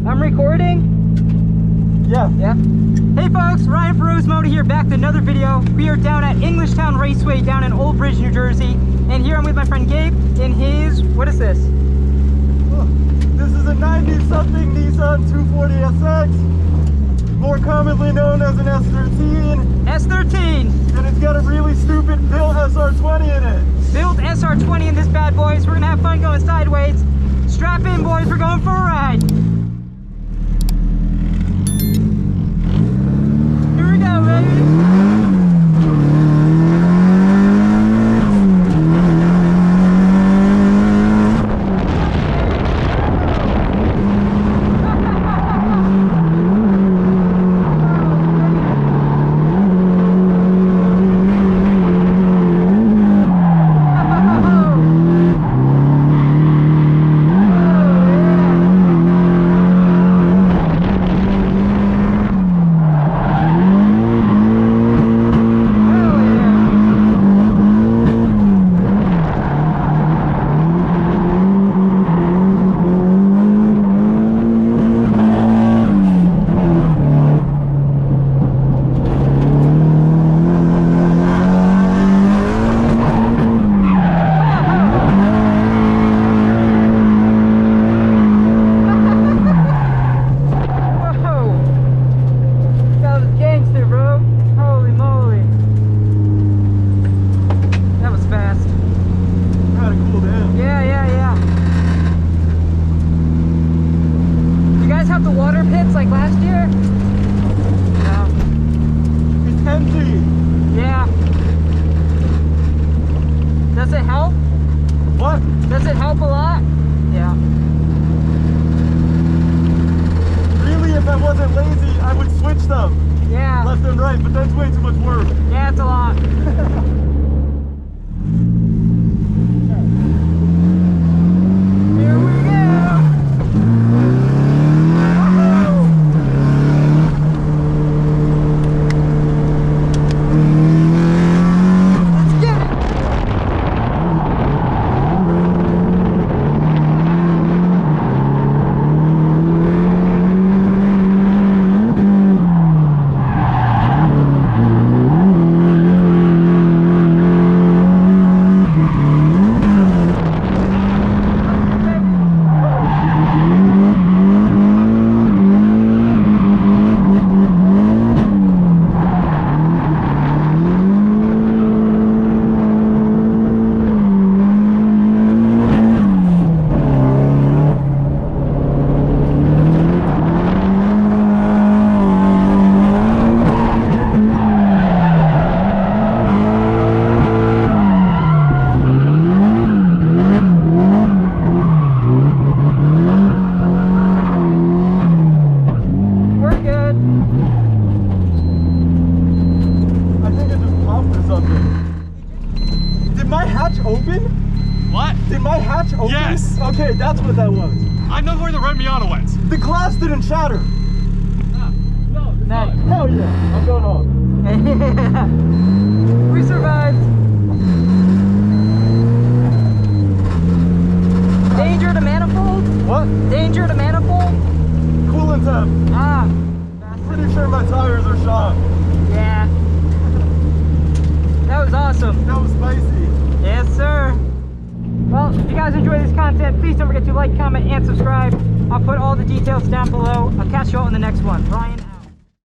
I'm recording? Yeah. Yeah. Hey folks, Ryan Feroz Moto here, back to another video. We are down at Englishtown Raceway down in Old Bridge, New Jersey. And here I'm with my friend Gabe in his, what is this? Oh, this is a 90-something Nissan 240SX, more commonly known as an S13. S13. And it's got a really stupid built SR20 in it. Built SR20 in this bad boy, so we're gonna have fun going sideways. Strap in boys, we're going for a ride. Here we go, baby. Have the water pits like last year? No. It's empty. Yeah. Does it help? What? Does it help a lot? Yeah. Really, if I wasn't lazy, I would switch them. Yeah. Left and right, but that's way too much work. Yeah, it's a lot. Here we go. Yes! Okay, that's what that was. I know where the red Miata went. The glass didn't shatter. No, it's Nice. not. Hell yeah. I'm going home. We survived. Danger to manifold? What? Danger to manifold? Coolant temp. Ah. Pretty sure my tires are shot. Yeah. That was awesome. That was spicy. Yes, sir. Well, if you guys enjoy this content, please don't forget to like, comment, and subscribe. I'll put all the details down below. I'll catch you all in the next one. Ryan.